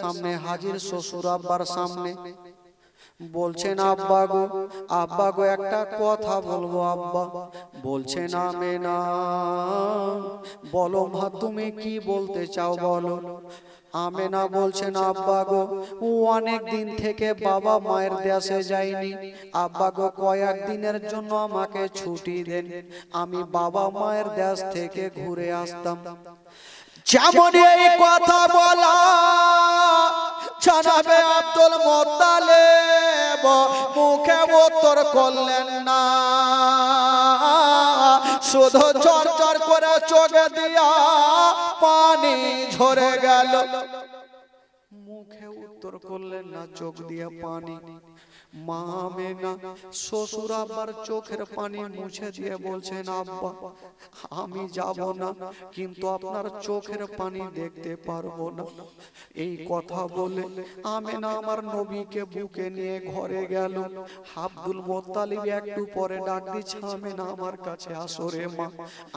সামনে হাজির শ্বশুর আব্বার সামনে। বলছেন আব্বা গো একটা কথা বলবো আব্বা। বলছেন আমেনা, বলো মা তুমি কি বলতে চাও বলো। আমেনা বলছেন আব্বা গো অনেক দিন থেকে বাবা মায়ের দেশে যাইনি, আব্বা গো কয়েক দিনের জন্য আমাকে ছুটি দেন, আমি বাবা মায়ের দেশ থেকে ঘুরে আসতাম। যেমন এই কথা বলা জানাবে আব্দুল মুত্তালিব মুখে উত্তর করলেন না, শুধু চরচর করে চোখ দিয়া পানি ঝরে গেল। মুখে উত্তর করলেন না, চোখ দিয়া পানি। মা আমেনা শ্বশুর আব্বার চোখের পানি মুছে দিয়ে বলছেন আব্বা আমি যাব না, কিন্তু আপনার চোখের পানি দেখতে পারবো না। এই কথা বলে আমেনা আমার নবীকে বুকে নিয়ে ঘরে গেল। আব্দুল মুত্তালিব একটু পরে ডাক দিচ্ছে আমেনা আমার কাছে আসো রে মা।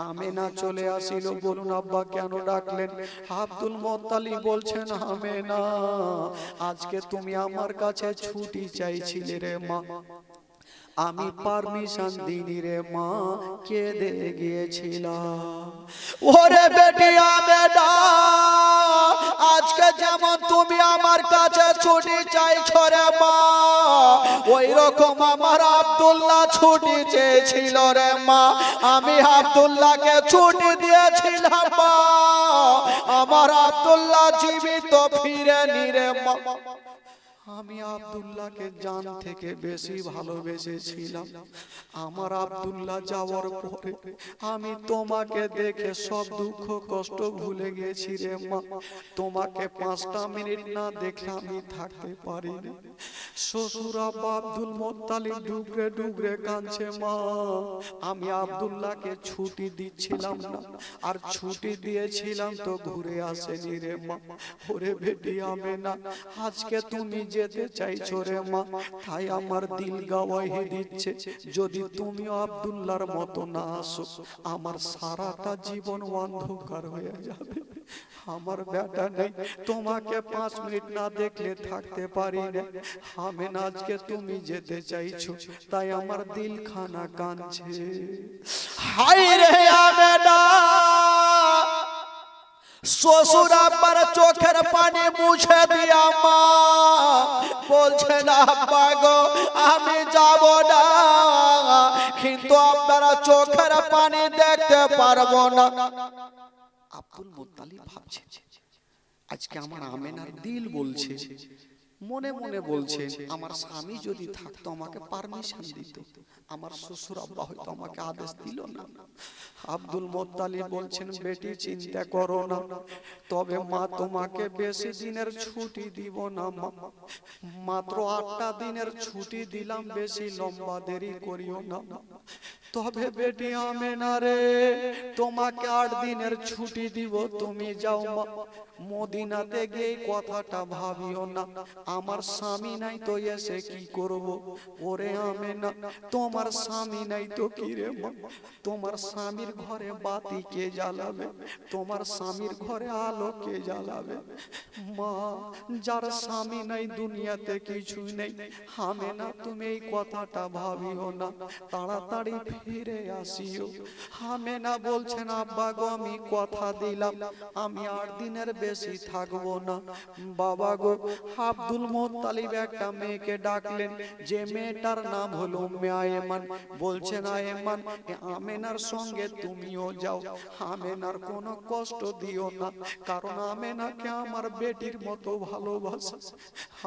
আমেনা চলে আসিল। বলুন আব্বা কেন ডাকলেন? আব্দুল মুত্তালিব বলছেন আমেনা আজকে তুমি আমার কাছে ছুটি চাইছিলে রে মা, আমি পারমিশন দিনি রে মা, কেঁদে গিয়েছিলাম। ওরে বেটি আমেনা আজকে যেমন তুমি আমার কাছে ছুটি চাইছো রে মা, ওই রকম আমার আব্দুল্লাহ ছুটি চেয়েছিল রে মা, আমি আব্দুল্লাহকে ছুটি দিয়েছিলাম মা, আমার আব্দুল্লাহ জীবিত ফিরেনি রে মা। আমি আব্দুল্লাহকে জান থেকে বেশি ভালোবেসেছিলাম। আমার আব্দুল্লাহ যাওয়ার পরে আমি তোমাকে দেখে সব দুঃখ কষ্ট ভুলে গেছি রে মা, তোমাকে 5টা মিনিট না দেখলে আমি থাকতে পারিনি। শ্বশুর আব্বা আব্দুল মুত্তালিব ডুগরে ডুগরে কাঁদছে মা, আমি আব্দুল্লাহকে ছুটি দিচ্ছিলাম না, আর ছুটি দিয়েছিলাম তো ঘুরে আসেনি রে মা। ওরে বেটি আমেনা আজকে তুমি যেতে চাইছো রে মা, তাই আমার দিল গাওয়াহি দিচ্ছে যদি তুমি আব্দুল্লাহর মতো না আসো আমার সারাটা জীবন অন্ধকার হয়ে যাবে। আমার বেটা নেই, তোমাকে 5 মিনিট না দেখলে থাকতে পারি না। আমেনা আজকে তুমি যেতে চাইছো তাই আমার দিল খানা কাঁদছে। হায় রে আমেনা শ্বশুর আব্বার চোখের পানি মুছে দিয়া মা বলছেন আব্বা গো আমি যাব না, কিন্তু আপনারা চোখের পানি দেখতে পারবো না। আব্দুল মুত্তালিব ভাবছে আজকে আমার আমেনার দিল বলছে, মনে মনে বলছেন আমার স্বামী যদি থাকতো আমাকে পারমিশন দিত, আমার শ্বশুর আব্বা হয়তো আমাকে আদেশ দিল না। আব্দুল মুত্তালিব বলছেন বেটি চিন্তা করো না, তবে মা তোমাকে বেশি দিনের ছুটি দিব না মা, মাত্র 8টা দিনের ছুটি দিলাম, বেশি লম্বা দেরি করিও না। তবে বেটি আমেনা রে তোমাকে 8 দিনের ছুটি দিব, তুমি যাও মা, মদিনাতে গিয়ে কথাটা ভাবিও না, আমার স্বামী নাই তো এসে কি করব। ওরে আমেনা তোমার স্বামী নাই তো কি রে মা, তোমার স্বামীর ঘরে বাতি কে জ্বালাবে, তোমার স্বামীর ঘরে আলো কে জ্বালাবে। মা যার স্বামী নাই দুনিয়াতে কিছুই নেই। আমেনা তুমি এই কথাটা ভাবিও না, তাড়াতাড়ি ফিরে আসিও। আমেনা বলছেন আব্বা গো আমি কথা দিলাম আমি 8 দিনের বেশি থাকবো না। বাবা গো আব্দুল মুত্তালিব একটা মেয়েকে ডাকলেন, যে মেয়েটার নাম হলো উম্মে আয়েমান। বলছেন আয়েমান আমেনার সঙ্গে তুমিও যাও, আমেনার কোনো কষ্ট দিও না, কারণ আমেনাকে আমার বেটির মতো ভালোবাসা,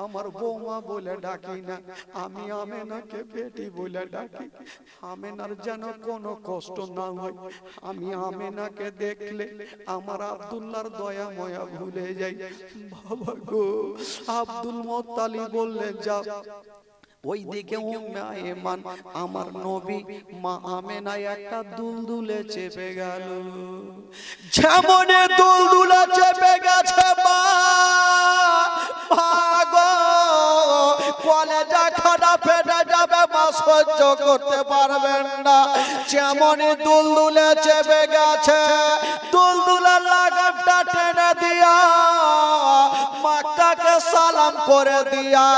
আমার বৌমা বলে ডাকি না, আমি আমেনাকে বেটি বলে ডাকি। আমেনার যেন কোনো কষ্ট না হয়, আমি আমেনাকে দেখলে আমার আব্দুল্লাহর দয়া ময়া ভুলে যাই। বাবা গো আব্দুল মুত্তালিব বললেন যাও। ওই দিকে উম্মে আয়েমান আমার নবী মা আমেনা একটা দুলদুলে চেপে গেল, যেমন দুলদুলে চেপে গেছে মা ভাগো কলেজা খানা ফেটে যাবে মা, সহ্য করতে পারবেন না। যেমন দুলদুলে চেপে গেছে দুলদুলের লাগামটা টেনে দিয়া মাক্কা আব্বাকে সালাম করে দিয়া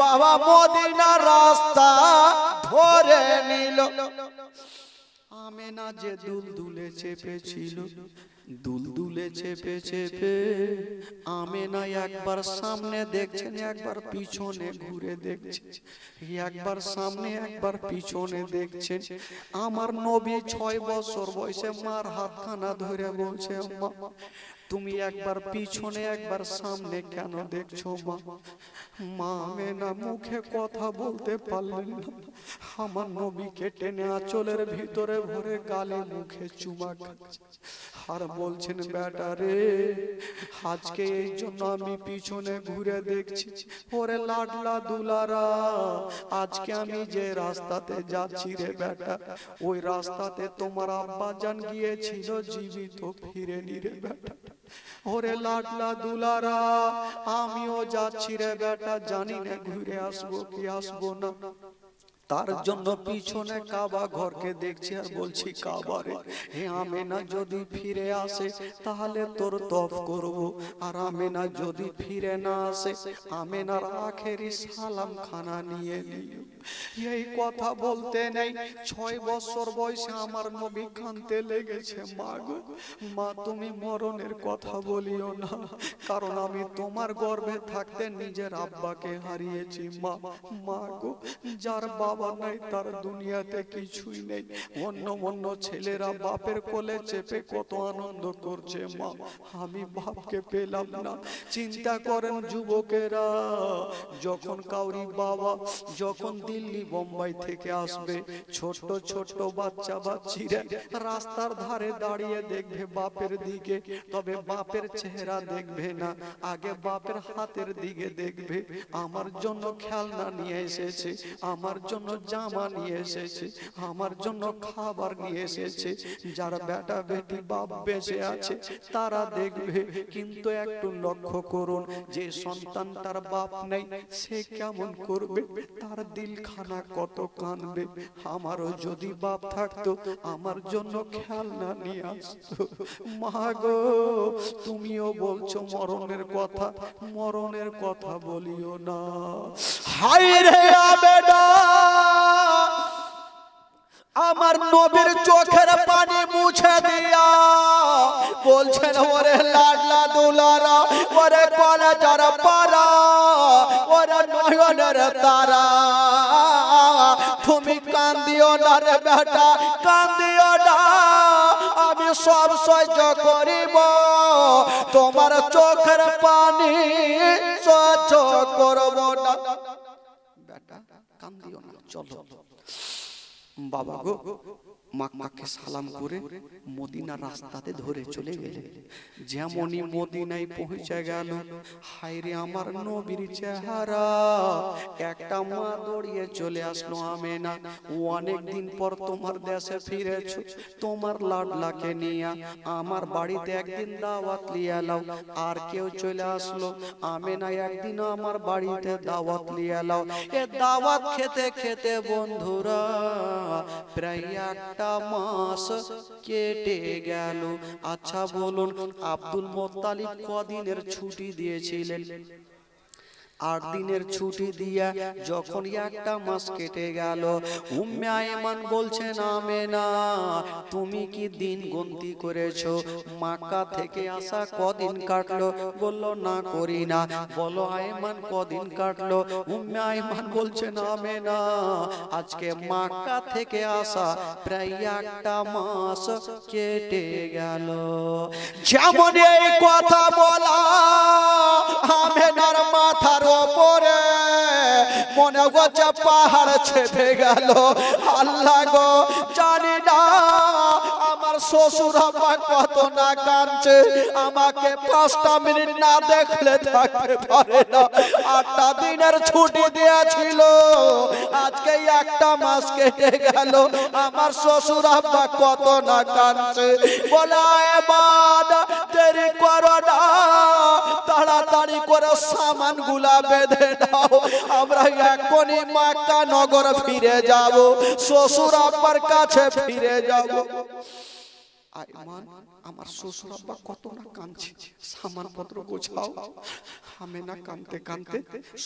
বাবা মদিনা রাস্তা ধরে নিল। আমেনা যে দুলদুলে চেপেছিল, দুলদুলে চেপে চেপে আমেনা একবার সামনে দেখছেন, একবার পিছনে ঘুরে দেখছেন, একবার সামনে একবার পিছনে দেখছেন। আমার নবী 6 বছর বয়সে মার হাতখানা ধরে বলছে, মা তুমি একবার পিছনে একবার সামনে কেন দেখছো মা? মা আমেনা মুখে কথা বলতে পারলেন না। আমার নবীকে টেনে আঁচলের ভিতরে ভরে গালে মুখে চুমা খাচ্ছে আর বলছেন, বেটা রে আজকে এই জন্য আমি পিছনে ঘুরে দেখছি, ওরে লাডলা দুলারা আজকে আমি যে রাস্তাতে যাচ্ছি রে বেটা, ওই রাস্তাতে তোমার আব্বা জান গিয়েছিল জীবিত, ফিরেনি রে বেটা। ওরে লাডলা দুলারা আমিও যাচ্ছি রে বেটা, জানি না ঘুরে আসবো কি আসবো না। তার জন্য পিছনে কাবা ঘরকে দেখছি আর বলছি, কাবা রে হে আমেনা যদি ফিরে আসে তাহলে তোর তফ করব, আর আমেনা যদি ফিরে না আসে আমেনার আখেরি সালাম খানা নিয়ে নিও। এই কথা বলতে নেই 6 বছর বয়সে আমার নবী কাঁদতে লেগেছে, মা গো মা তুমি মরণের কথা বলিও না, কারণ আমি তোমার গর্ভে থাকতে নিজের আব্বাকে হারিয়েছি। মা মা গো যার বাবা নাই তার দুনিয়াতে কিছুই নেই। অন্য ছেলেরা বাপের কোলে চেপে কত আনন্দ করছে, মা আমি বাপকে পেলাম না। চিন্তা করেন যুবকেরা, যখন কাউরি বাবা যখন দিল্লি বোম্বাই থেকে আসবে, ছোট ছোট বাচ্চা বাচ্চিরা রাস্তার ধারে দাঁড়িয়ে দেখবে বাপের দিকে, তবে বাপের চেহারা দেখবে না, আগে বাপের হাতের দিকে দেখবে। আমার জন্য খেলনা নিয়ে এসেছে, আমার জন্য জামা নিয়ে এসেছে, আমার জন্য খাবার নিয়ে এসেছে। যারা বেটা বেটি বাপ বেঁচে আছে তারা দেখবে, কিন্তু একটু লক্ষ্য করুন যে সন্তান তার বাপ নেই সে কেমন করবে, তার দিলখানা কত কাঁদবে। আমারও যদি বাপ থাকতো আমার জন্য খেলনা নিয়ে আসতো। মা গো তুমিও বলছো মরণের কথা, মরণের কথা বলিও না। হায় রে আবেদা, আমার নবীর চোখের পানি মুছে দিয়া বলছেন, ওরে লাডলা দুলারা, ওরে কলেজার পারা, ওরে নয়নের তারা, তুমি কান্দিও না রে বেটা, কান্দিও না, আমি সব সহ্য করিব, তোমার চোখের পানি সহ্য করব না। বেটা কান্দিও না, চলো। বাবা গো মাকে সালাম করে মদিনা রাস্তাতে ধরে চলে গেলেন। যেমনই মদিনায় পৌঁছে গেল, হায়রে আমার নবীর চেহারা, একটা মা দৌড়িয়ে চলে আসলো, আমেনা অনেক দিন পর তোমার দেশে ফিরেছো, তোমার লাডলাকে নিয়ে আমার বাড়িতে একদিন দাওয়াত লিয়ে এলাও। আর কেউ চলে আসলো, আমেনা একদিন আমার বাড়িতে দাওয়াত লিয়ে এলাও। এ দাওয়াত খেতে খেতে বন্ধুরা প্রায় একটা মাস কেটে গেল। আচ্ছা বলুন, আব্দুল মুত্তালিব কদিনের ছুটি দিয়েছিলেন? 8 দিনের ছুটি দিয়া যখন একটা মাস কেটে গেল, উম্মে আয়মান বলছেন, আমেনা তুমি কি দিন গণতি করেছো? মক্কা থেকে আসা কদিন কাটলো? বলল না করি না। বলো আয়মান কদিন কাটলো? উম্মে আয়মান বলছেন, আমেনা আজকে মক্কা থেকে আসা প্রায় একটা মাস কেটে গেল। যেমন এই কথা বলা আমেনার মাথার ওপরে মনে হচ্ছে পাহাড় ছেপে গেল। আল্লাহ গো জানি না আমার শ্বশুর আব্বা কত না কাঁদছে, আমাকে 5টা মিনিট না দেখলে থাকতে পারে না। 8টা দিনের ছুটি দিয়েছিল, আজকে একটা মাস কেটে গেল, আমার শ্বশুর আব্বা কত না কাঁদছে। বলে এবার দেরি করো না, তাড়াতাড়ি করে সামান গুলা বেঁধে দাও, আমরা এখনই মক্কা নগর ফিরে যাব, শ্বশুর আব্বার কাছে ফিরে যাব। আয়মান আমার শ্বশুর আব্বা কত না কাঁদছে, সামান পত্র গোছাও। আমেনা কাঁদতে কাঁদতে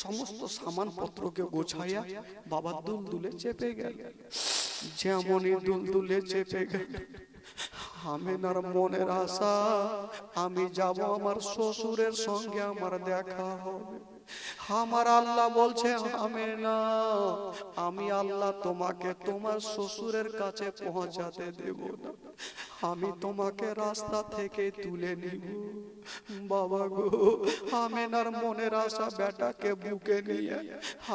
সমস্ত সামান পত্রকে গোছাইয়া বাবা দুলদুলে চেপে গেল। যেমনই দুলদুলে চেপে গেল, আমেনার মনের আশা আমি যাব আমার শ্বশুরের সঙ্গে আমার দেখা হবে। আমার আল্লাহ বলছে আমেনা, আমি আল্লাহ তোমাকে তোমার শ্বশুরের কাছে পৌঁছাতে দেব না, আমি তোমাকে রাস্তা থেকে তুলে নিব। বাবা গো, আমেনার মনের আশা বেটাকে বুকে নিয়ে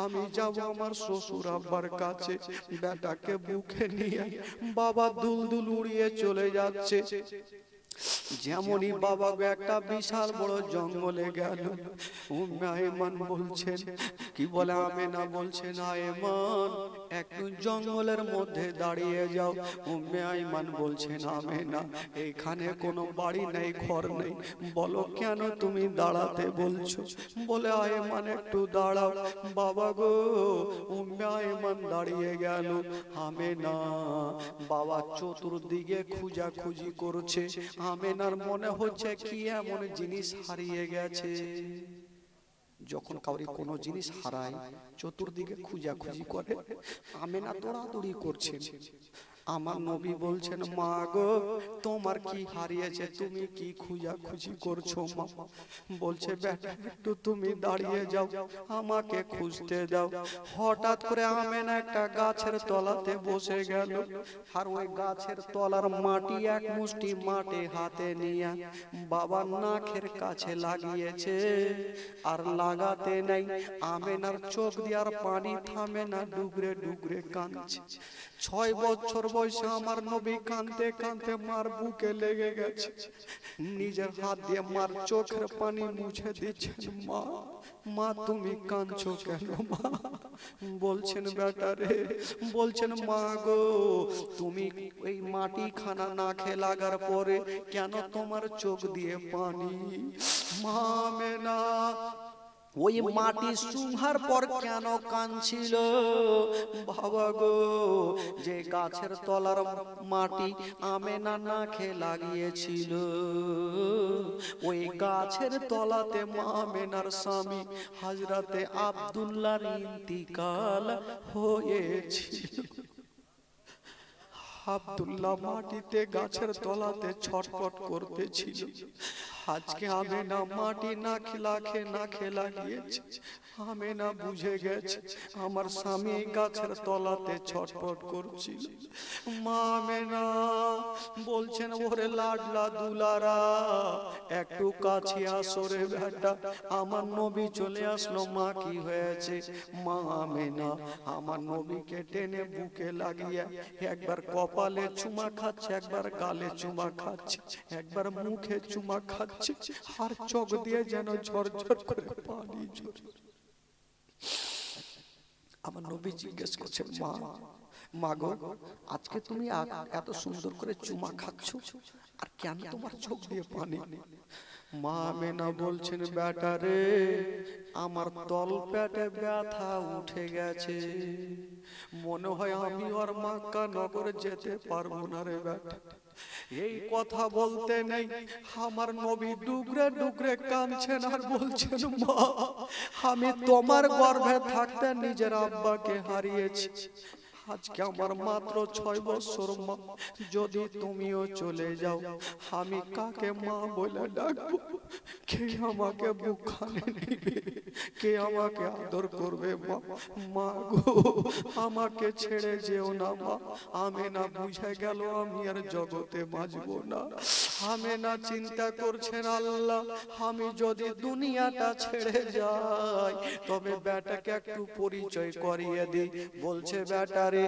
আমি যাব আমার শ্বশুর আব্বার কাছে। বেটাকে বুকে নিয়ে বাবা দুলদুল উড়িয়ে চলে যাচ্ছে। যেমনই বাবা একটা বিশাল বড় জঙ্গলে গেল। উম্মে আইমান বলছেন, কি বলে আমেনা বলছেন, আইমান একটু জঙ্গলের মধ্যে দাঁড়িয়ে যাও। উম্মে আইমান বলছেন, আমেনা এখানে কোনো বাড়ি নেই, ঘর নেই, বলো কেন তুমি দাঁড়াতে বলছো? বলে আইমান একটু দাঁড়াও। বাবা গো, উম্মে আইমান দাঁড়িয়ে গেল। আমেনা বাবা চতুর্দিকে খুঁজাখুঁজি করছে। আমেনার মনে হচ্ছে কি এমন জিনিস হারিয়ে গেছে। যখন কাউরি কোনো জিনিস হারায় চতুর্দিকে খুঁজাখুঁজি করে, আমেনা দৌড়াদৌড়ি করছে। আমার নবী বলছেন, মা গো তোমার কি হারিয়েছে, তুমি কি খুঁজাখুঁজি করছো? মা বলছে, বেটা একটু তুমি দাঁড়িয়ে যাও, আমাকে খুঁজতে দাও। হঠাৎ করে আমেনা একটা গাছের তলাতে বসে গেল। আর ওই গাছের তলার মাটি এক মুষ্টি মাটি হাতে নিয়ে বাবা নাকের কাছে লাগিয়েছে। আর লাগাতে নেই, আমেনার চোখ দিয়ে আর পানি থামে না, ডুগরে ডুগরে কাঁদছে। 6 বছর বয়সে আমার নবী কাঁদতে কাঁদতে মার বুকে লেগে গেছে। নিজের হাত দিয়ে মার চোখের পানি মুছে দিচ্ছেন। মা, মা তুমি কাঁদছো কেন? মা বলছেন, বেটা রে, বলছেন মা গো তুমি এই মাটি খানা নাকে লাগার পরে কেন তোমার চোখ দিয়ে পানি? মা আমেনা ওই মাটি শুংহার পর কেন কাঁদছিল? বাবা গো, যে গাছের তলার মাটি আমেনা নাকে লাগিয়েছিল, ওই গাছের তলাতে মা আমেনার স্বামী হযরতে আব্দুল্লাহর ইন্তিকাল হয়েছিল। আব্দুল্লাহ মাটিতে গাছের তলাতে ছটফট করতেছিল। আজকে আমেনা মাটি না লাগিয়েছে। আমেনা বুঝে গেছে আমার স্বামী গাছের তলাতে ছটফট করছিল। মা আমেনা বলছেন, ওরে লাডলা দুলারা একটু কাছে আসো রে বেটা। আমার নবী চলে আসলো। মা কি হয়েছে? মা আমেনা আমার নবীকে টেনে বুকে লাগিয়ে একবার কপালে চুমা খাচ্ছে, একবার গালে চুমা খাচ্ছে, একবার মুখে চুমা খাচ্ছে, আর চোখ দিয়ে যেন ঝরঝর করে পানি ঝরছে। আমার নবী জিজ্ঞেস করছেন, মা, মা গো আজকে তুমি এত সুন্দর করে চুমা খাচ্ছ, আর কেন তোমার চোখ দিয়ে পানি? মা আমেনা বলছেন, বেটা রে আমার তল পেটে ব্যথা উঠে গেছে, মনে হয় আমি আর মক্কা নগরে যেতে পারবো না রে বেটা। এই কথা বলতে নেই, আমার নবী ডুগরে ডুগরে কাঁদছেন আর বলছেন, মা আমি তোমার গর্ভে থাকতে নিজের আব্বাকে হারিয়েছি। আজকে আমার মাত্র 6 বছর। মা যদি তুমিও চলে যাও, আমি কাকে মা বলে ডাকবো? কে আমাকে বুকখানে নিবে? কে আমাকে আদর করবে? মা, মা গো আমাকে ছেড়ে যেও না মা। আমেনা বুঝে গেল আমি আর জগতে বাঁচবো না। আমেনা চিন্তা করছেন, আল্লাহ আমি যদি দুনিয়াটা ছেড়ে যাই তবে বেটাকে একটু পরিচয় করিয়ে দিই। বলছে, বেটা রে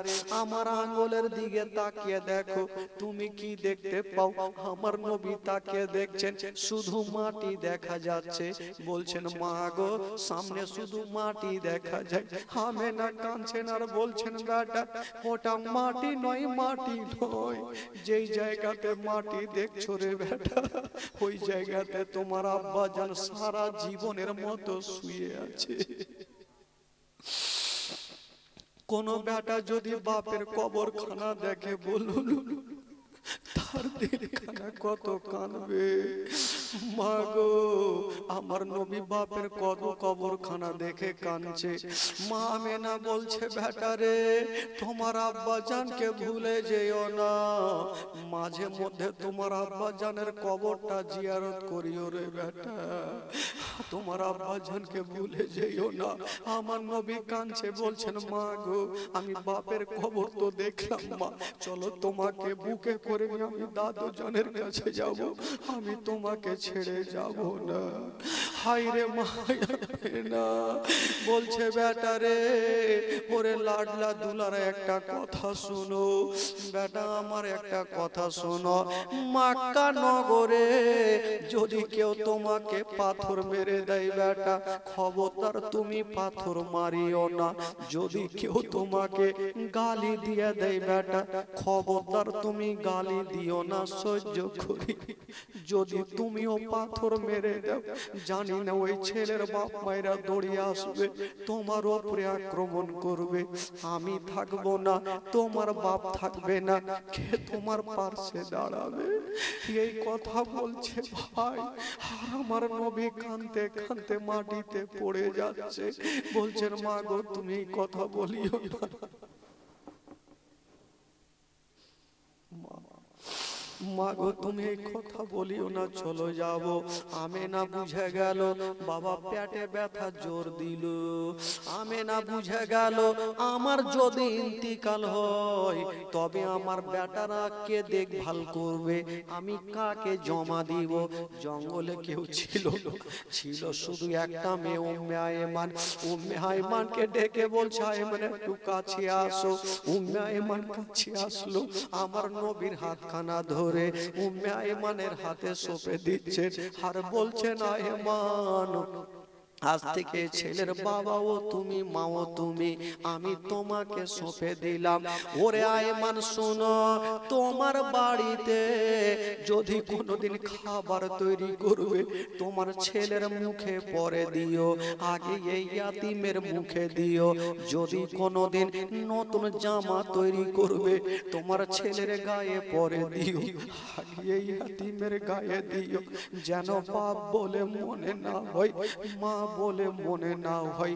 আমার আঙ্গুলের দিকে তাকিয়ে দেখো, তুমি কি দেখতে পাও? আমার নবী তাকিয়ে দেখছেন, শুধু মাটি দেখা যাচ্ছে। বলছেন, মা গো সামনে শুধু মাটি দেখা যায়। আমেনা কাঁদছেন আর বলছেন, বেটা ওটা মাটি নয়, মাটি নয়, যেই জায়গাতে মাটি দেখছো রে বেটা, ওই জায়গাতে তোমার আব্বা জান সারা জীবনের মতো শুয়ে আছে। কোন বেটা যদি বাপের কবরখানা দেখে, বলুন তার দিলখানা কত কানবে। মা গো, আমার নবী বাপের কত কবরখানা দেখে কানছে। মা আমেনা বলছে, বেটা রে, তোমার আব্বা জানকে ভুলে যেও না, মাঝে মধ্যে তোমার আব্বা জানের কবরটা জিয়ারত করিও রে বেটা, তোমার আব্বা জানকে ভুলে যেও না। আমার নবী কাঁদছে, বলছেন, মা গো, আমি বাপের কবর তো দেখলাম, মা চলো তোমাকে বুকে করে নিয়ে আমি দাদু জানের কাছে যাব, আমি তোমাকে ছেড়ে যাব না। হায় রে মা, না বলছে, বেটা রে, ওরে লাডলা দুলার একটা কথা শোনো বেটা, আমার একটা কথা শোনো, মক্কা নগরে যদি কেউ তোমাকে পাথর মেরে দেয় বেটা, খবরদার তুমি পাথর মারিও না। যদি কেউ তোমাকে গালি দিয়ে দেয় বেটা, খবরদার তুমি গালি দিও না, সহ্য করি। যদি তুমিও পাথর মেরে দাও, জানি না ওই ছেলের বাপ মায়েরা দৌড়িয়ে আসবে, তোমার উপরে আক্রমণ করবে, আমি থাকবো না, তোমার বাপ থাকবে না, কে তোমার পাশে দাঁড়াবে? এই কথা বলছে ভাই, আর আমার নবী কাঁদতে কাঁদতে মাটিতে পড়ে যাচ্ছে, বলছেন, মা গো, তুমি এই কথা বলিও না। মা গো, তুমি এই কথা বলিও না, চলো যাব। আমেনা বুঝে গেল বাবা পেটে ব্যথা জোর দিল। আমেনা বুঝে গেল আমার যদি ইন্তিকাল হয়, তবে আমার বেটারা কে দেখভাল করবে, আমি কাকে জমা দিব? জঙ্গলে কেউ ছিল না, ছিল শুধু একটা মেয়ে, উম্মে আয়মান। উম্মে আয়মানকে ডেকে বলছে, আয়মান একটু কাছে আসো। উম্মে আয়মান কাছে আসলো, আমার নবীর হাতখানা ধরে উম্মে আয়মানের হাতে সঁপে দিচ্ছেন, আর বলছেন, আয়মান, আজ থেকে ছেলের বাবাও তুমি, মাও তুমি, আমি তোমাকে সঁপে দিলাম। ওরে আয়মান শোনো, তোমার বাড়িতে যদি কোনোদিন খাবার তৈরি করবে, তোমার ছেলের মুখে পরে দিও, আগে এই ইয়াতিমের মুখে দিও। যদি কোনোদিন নতুন জামা তৈরি করবে, তোমার ছেলের গায়ে পরে দিও, আগে এই ইয়াতিমের গায়ে দিও, যেন বাপ বলে মনে না হয়, মা বলে মনে না হয়।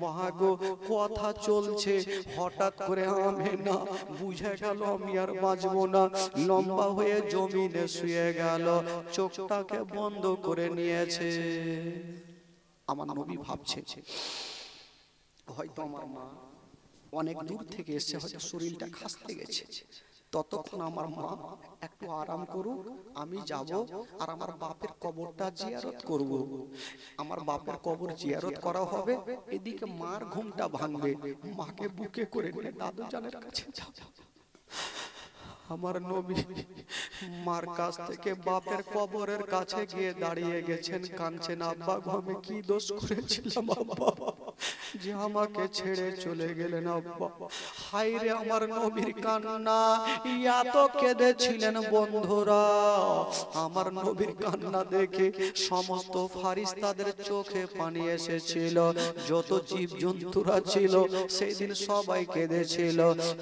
মা গো, কথা চলছে, হঠাৎ করে আমেনা বুঝে গেল আমি আর বাঁচবো না, লম্বা হয়ে জমিনে শুয়ে গেল, চোখটাকে বন্ধ করে নিয়েছে। আমার নবী ভাবছে, হয়তো আমার মা অনেক দূর থেকে এসে হয়তো শরীরটা খাসতে গেছে, ততক্ষণ আমার মা একটু আরাম করুক, আমি যাব আর আমার বাপের কবরটা জিয়ারত করব। আমার বাপের কবর জিয়ারত করা হবে, এদিকে মার ঘুমটা ভাঙবে, মাকে বুকে করে নিয়ে দাদু জানের কাছে যাব। আমার নবী মার কাছ থেকে বাপের কবরের কাছে গিয়ে দাঁড়িয়ে গেছেন, কাঁদছেন, আব্বা গো, আমি কি দোষ করেছিলাম আব্বা, যে আমাকে ছেড়ে চলে গেলেন আব্বা। হায় রে আমার নবীর কান্না, এত কেঁদেছিলেন বন্ধুরা। আমার নবীর কান্না দেখে সমস্ত ফারিস্তাদের চোখে পানি এসেছিল, যত জীব জন্তুরা ছিল সেদিন সবাই কেঁদেছিল।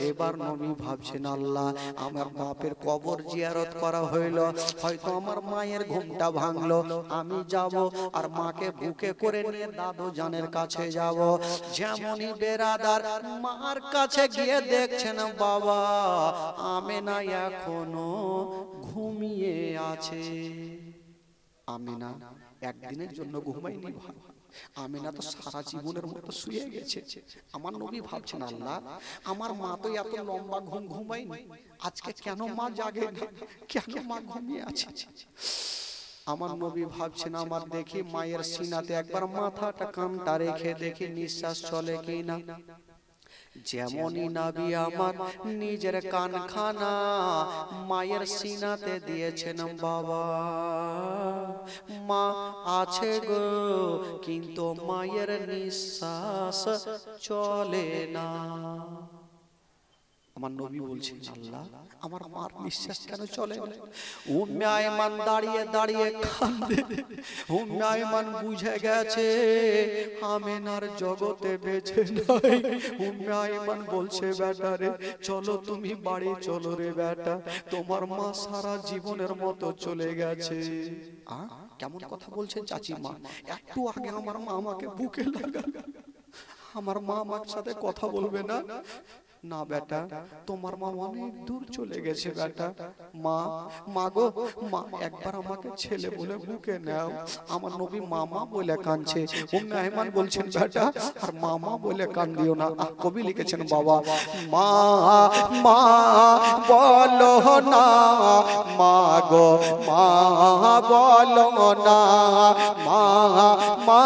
এবার নবী ভাবছেন, আল্লাহ, আমার বাপের কবর জিয়ারত করা হইল, হয়তো আমার মায়ের ঘুমটা ভাঙলো, আমি যাব আর মাকে বুকে করে নিয়ে দাদু জানের কাছে যাব। যেমনই বেরাদার মার কাছে গিয়ে দেখছেন, বাবা আমেনা এখনো ঘুমিয়ে আছে। আমেনা একদিনের জন্য ঘুমায়নি ভাই, আমেনা তো সারা জীবনের মতো শুয়ে গেছে। আমার নবী ভাবছেন, আল্লাহ, আমার মা তো এত লম্বা ঘুম ঘুমায়নি, আজকে কেন মা জাগে না, কেন মা ঘুমিয়ে আছে? আমার নবী ভাবছেন, আমার দেখি মায়ের সিনাতে একবার মাথাটা কানটা রেখে দেখি নিঃশ্বাস চলে কিনা। যেমনই নবী আমার নিজের কানখানা মায়ের সিনাতে দিয়েছেন, বাবা মা আছে গো, কিন্তু মায়ের নিঃশ্বাস চলে না। আমার নবী বলছেন আল্লাহ আমার মার নিঃশ্বাস কেন চলে না? উম্মে আয়মান দাঁড়িয়ে দাঁড়িয়ে কাঁদে। উম্মে আয়মান বুঝে গেছে আমেনার জগতে বেঁচে নাই। উম্মে আয়মান বলছে বেটা রে চলো তুমি বাড়ি চলো রে বেটা, তোমার মা সারা জীবনের মতো চলে গেছে। কেমন কথা বলছেন চাচি মা? একটু আগে আমার মা আমাকে বুকে লাগাল, আমার মা আমার সাথে কথা বলবে না? না বেটা তোমার মা অনেক দূর চলে গেছে বেটা। মা মা গো মা একবার আমাকে ছেলে বলে বুকে নাও। আমার নবী মামা বলে কাঁদছে। উম্মে আয়মান বলছেন বেটা আর মামা বলে কান্দিও না। কবি লিখেছেন বাবা মা মা বলো না, মা গো মা বলো না, মা মা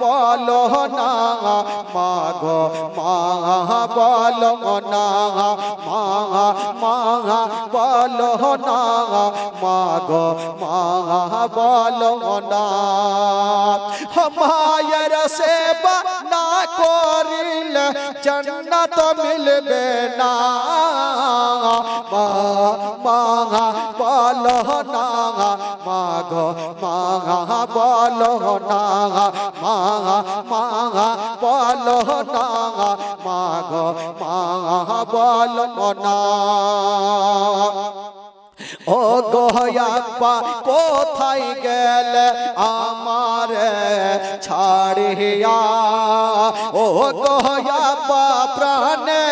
বলো না, মা গো মা বলো না, মা মা বলো না, মা গো মা বলো না। মায়ের সেবা না করিলে জান্নাত মিলবে না। মা মা বলো না, মা গো মা বলো না, মা মা বলো না, মা গো মা বলো না। ও গোয়াপ্পা কোথায় গেলে আমার ছাড়িয়া, ও গোয়াপ্পা প্রাণে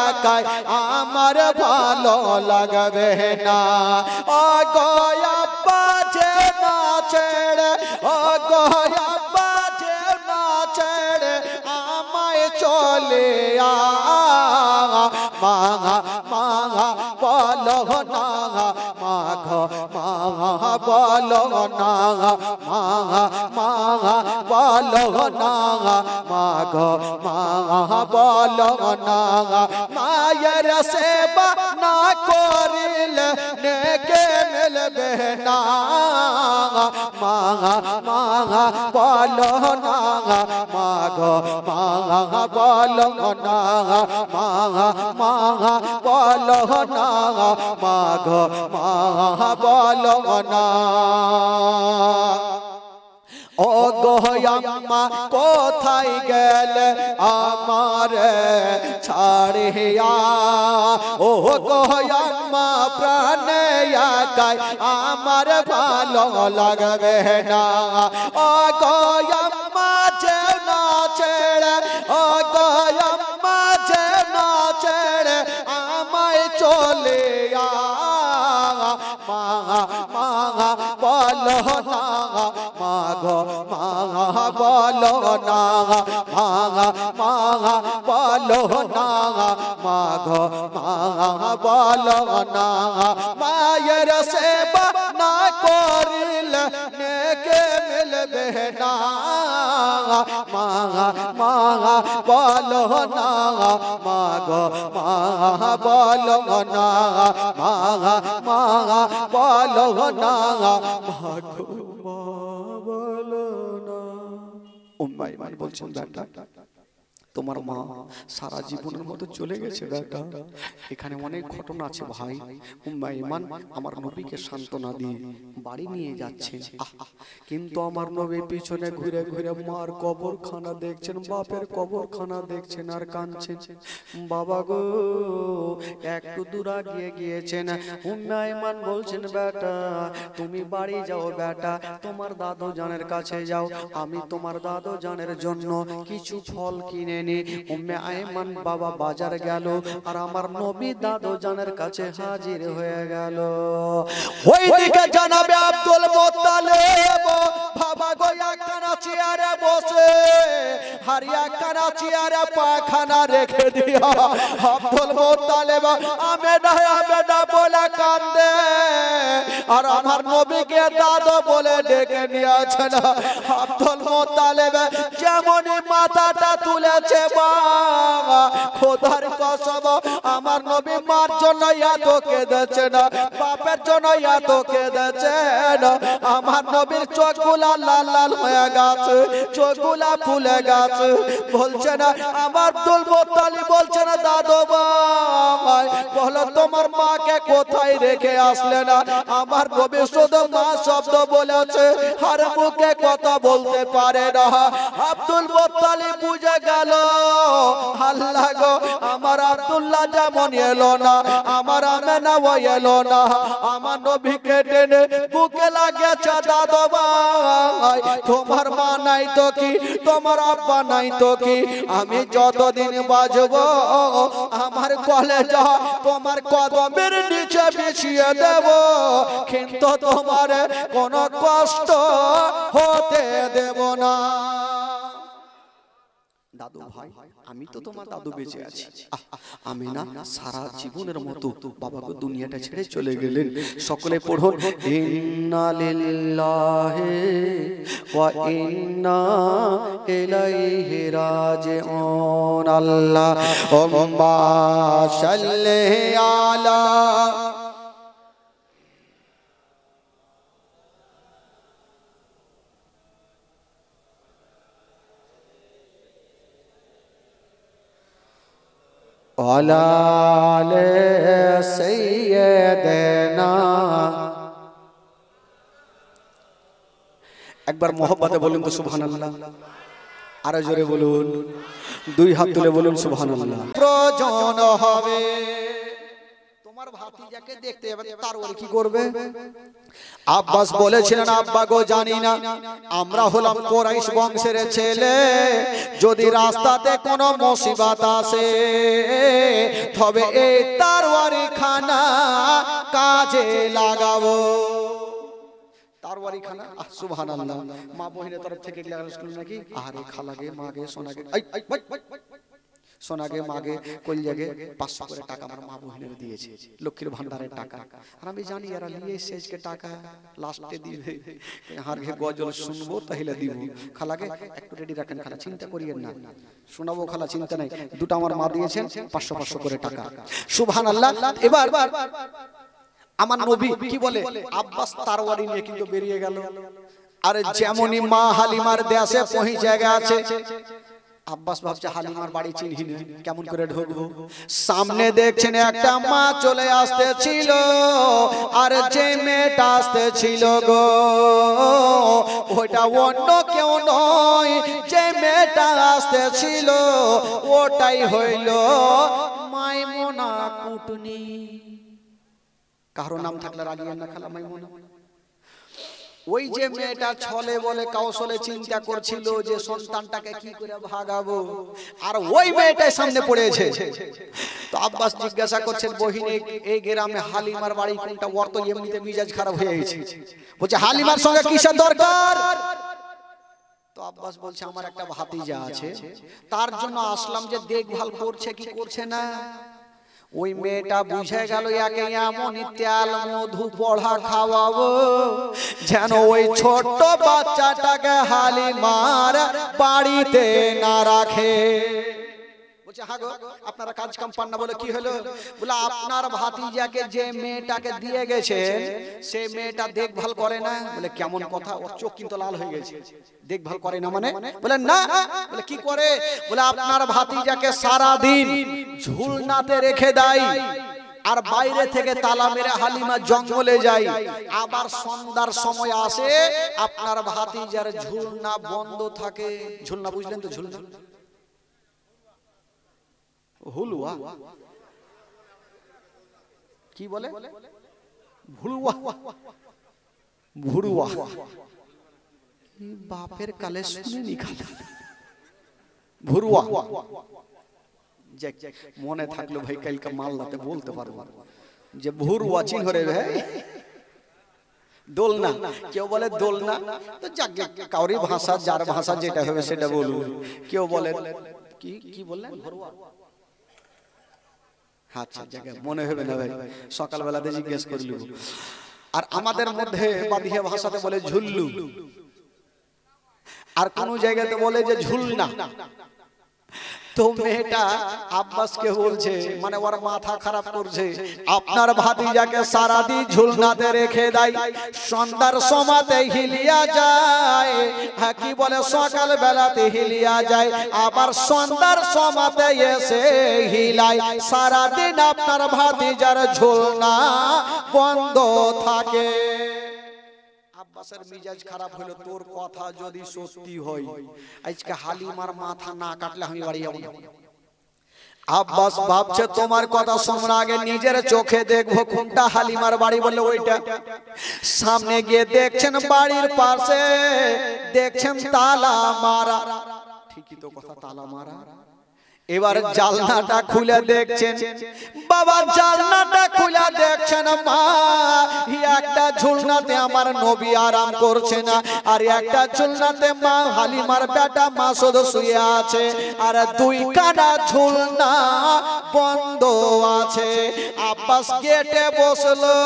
একাই আমার ভালো লাগবে না। ও গোয়াপ্পা যে না ছেড়ে, ও গোয়াপ্পা যে না ছেড়ে আমায় চলে মা মা বলো না, মা গো মা বলো না, মা মা বলো না, মা গো মা বলো না। মায়ের সেবা না করিলে নেকে মিলবে না। মা মা বলো না, মা গো মা বলো না, মা মা বলো না, মা গো মা বলো না। ও গোয়াম্মা কোথায় গেলে আমার ছাড়িয়া, ও গোয়াম্মা প্রাণে একাই আমার ভালো লাগবে না। ও গোয়াম্মা যে না ছেড়ে, ও গোয়াম্মা যে না ছেড়ে আমায় চলে মা মা বলো না, মা গো মা বলো না, মা মা বলো না, মা গো মা বলো না। মায়ের সেবা না করিলে নেকে মিলবে না। মা মা বলো না, মা গো মা বলো না, মা মা বলো না, মা গো মা বলো না। উম্মে আয়মান বলছেন বেটা তোমার মা সারা জীবনের মতো চলে গেছে বেটা। এখানে অনেক ঘটনা আছে ভাই। উম্মে আয়মান আমার নবীকে সান্ত্বনা দিয়ে বাড়ি নিয়ে যাচ্ছেন, কিন্তু আমার নবী পিছনে ঘুরে ঘুরে মার কবরখানা দেখছেন, বাপের কবরখানা দেখছেন আর কাঁদছেন। বাবা গো একটু দূর গিয়ে গিয়েছেন। উম্মে আয়মান বলছেন বেটা তুমি বাড়ি যাও বেটা, তোমার দাদু জানের কাছে যাও, আমি তোমার দাদু জানের জন্য কিছু ফল কিনে নি। উম্মে আয়মান বাবা বাজার গেল আর আমার নবী দাদু জানের কাছে হাজির হয়ে গেল। ওইদিকে জানাবে আব্দুল মুত্তালিব বাবা গো একখানা চেয়ারে বসে, হারিয়া একখানা চেয়ারে পাখানা রেখে দিয়া আব্দুল মুত্তালিব আমেনা আমেনা বলে কান্দে, আর আমার নবীকে দাদু বলে ডেকে নিয়েছেন। আব্দুল মুত্তালিব যে যেমনই মাথাটা তুলেছে মা খোদার কসম আমার নবী মার জন্য এত কেঁদেছে না, বাপের জন্য এত কেঁদেছে না। আমার নবীর চোখগুলা লাল লাল হয়ে গেছে, চোখগুলা ফুলে গেছে। বলছে না আমার আব্দুল মুত্তালিব বলছে না দাদু ভাই বলো তোমার মাকে কোথায় রেখে আসলে না? আমার নবী শুধু মা শব্দ বলেছে আর মুখে কথা বলতে পারে না। আব্দুল মুত্তালিব বুঝে গেল আল্লাহ গো আমার আব্দুল্লাহ যেমন এলো না, আমার আমেনাও এলো না। আমার নবীকে টেনে বুকে লাগিয়েছে দাদু ভাই তোমার মা নাই তো কি, তোমার আব্বা নাই তো কি, আমি যতদিন বাঁচবো আমার কলেজা তোমার কদমের নিচে বিছিয়ে দেব, কিন্তু তোমার কোনো কষ্ট হতে দেব না। দাদু ভাই আমি তো তোমার দাদু বেঁচে আছি। আমি না সারা জীবনের মতো বাবাকে দুনিয়াটা ছেড়ে চলে গেলেন। সকলে পড়ুন ইন্না লিল্লাহি ওয়া ইন্না ইলাইহি রাজিউন। আল্লাহুম্মা সাল্লি আলা আলে সাইয়্যিদানা। একবার মোহব্বতে বলুন তো সুবহানাল্লাহ, আরো জোরে বলুন, দুই হাত তুলে বলুন সুবহানাল্লাহ। প্রয়োজন হবে তোমার ভাতিজাকে দেখতে যাবে, তার ওর কি করবে? আব্বাস বলেছিলেন আব্বা গো জানি না আমরা হলাম কুরাইশ বংশের ছেলে, যদি রাস্তাতে কোনো মুসিবত আসে তবে এই তরবারি খানা কাজে লাগাবো। তরবারি খানা সুবহানাল্লাহ। মা বহিনের তরফ থেকে নাকি আরে খালাগে মাগে সোনাগে সোনাগে মাগে কলজাগে 500 করে টাকা আমার মা বহিনের দিয়েছে, লক্ষ্মীর ভান্ডারের টাকা। আর আমি জানি এরা নিয়ে শেষকে টাকা লাস্টে দিবে, হার ঘে গজল শুনবো তাহলে দিব। খালাগে একটু রেডি রাখেন, খালা চিন্তা করিয়েন না, শোনাবো খালা চিন্তা নাই। দুটো আমার মা দিয়েছেন 500 করে টাকা। সুবহানাল্লাহ। এবার আমার নবী কি বলে আব্বাস তরবারি নিয়ে কিন্তু বেরিয়ে গেল। আর যেমনই মা হালিমার দেশে পৌঁছে গেছে আব্বাস ভাবছে হালিমার বাড়ি চিনহি না, কেমন করে ঢুকবো? সামনে দেখছেন একটা মা চলে আসতেছিল, আর যে মেয়েটা আসতেছিল গো ওইটা অন্য কেউ নয়, যে মেয়েটা আসতেছিল ওটাই হইল মাইমুনা কুটনি। কারো নাম থাকলে রাগিয়েন না খালা, মাইমুনা। ওই যে মেয়েটা ছলে বলে কৌশলে চিন্তা করছিল যে সন্তানটাকে কি করে ভাগাবো, আর ওই মেয়েটাই সামনে পড়েছে। তো আব্বাস জিজ্ঞাসা করছেন বহিন এই গ্রামে হালিমার বাড়ি কোনটা? ওর তো এমনিতে মিজাজ খারাপ হয়ে গেছে, বলছে হালিমার সঙ্গে কিসের দরকার? তো আব্বাস বলছে আমার একটা ভাতিজা আছে, তার জন্য আসলাম যে দেখভাল করছে কি করছে না। ওই মেয়েটা বুঝে গেল একে এমনই তেল মধু পড়া খাওয়াবো যেন ওই ছোট্ট বাচ্চাটাকে হালিমার বাড়িতে না রাখে। বলছে হ্যাঁ গো আপনারা কাজ কাম পান না, বলে কি হলো? বলে আপনার ভাতিজাকে যে মেয়েটাকে দিয়ে গেছেন সে মেয়েটা দেখভাল করে না। বলে কেমন কথা? ওর চোখ কিন্তু লাল হয়ে গেছে। দেখভাল করে না মানে? বলে না। বলে কি করে? বলে আপনার ভাতিজাকে সারা দিন ঝুলনাতে রেখে দেয়, আর বাইরে থেকে তালা মেরে হালিমা জঙ্গলে যায়, আবার সন্ধ্যার সময় আসে আপনার ভাতিজার ঝুলনা বন্ধ থাকে। ঝুলনা বুঝলেন তো? ঝুলনা হুলুয়া কি বলে? ভুড়ুয়া। ভুড়ুয়া বাপের কালে শুনিনি খালা। ভুড়ুয়া মনে থাকলো ভাই, কালকে মালদাতে বলতে পারবো যে ভুড়ুয়া চিহ্ন রে ভাই। দোলনা কেউ বলে দোলনা, তো যাক কাউরি ভাষা যার ভাষা যেটা হবে সেটা বলুন। কেউ বলে কি কি বললেন? ভুড়ুয়া। আচ্ছা জায়গা মনে হবে না ভাই, সকালবেলাতে জিজ্ঞেস করলু। আর আমাদের মধ্যে বাদিয়া ভাষাতে বলে ঝুল্লু। আর কোন জায়গাতে বলে যে ঝুলনা। তো মেয়েটা আব্বাসকে বলছে, মানে ওর মাথা খারাপ করছে, আপনার ভাতিজাকে সারাদিন ঝুলনাতে রেখে দেয়, সন্ধ্যার সময়তে হিলিয়া যায়, হ্যাঁ কি বলে সকাল বেলাতে হিলিয়া যায়, আবার সন্ধ্যার সময়তে এসে হিলায়, সারাদিন আপনার ভাতিজার ঝুলনা বন্ধ থাকে। আব্বাসের মিজাজ খারাপ হলো, তোর কথা যদি সত্যি হয় আজকে হালিমার মাথা না কাটলে আমি বাড়ি যাব না। আব্বাস ভাবছে তোমার কথা শোনার আগে নিজের চোখে দেখবো কোনটা হালিমার বাড়ি, বললে ওইটা। সামনে গিয়ে দেখছেন বাড়ির পাশে দেখছেন তালা মারা, ঠিকই তো কথা, তালা মারা। এবার জানলাটা খুলে দেখছেন, বাবা জানলাটা খুলে দেখছেন মা, একটা ঝুলনাতে আমার নবী আরাম করছে না, আর একটা ঝুলনাতে মা হালিমার বেটা মাসুদ শুয়ে আছে, আর দুই কানা ঝুলনা বন্ধ আছে। আব্বাস গেটে বসলো,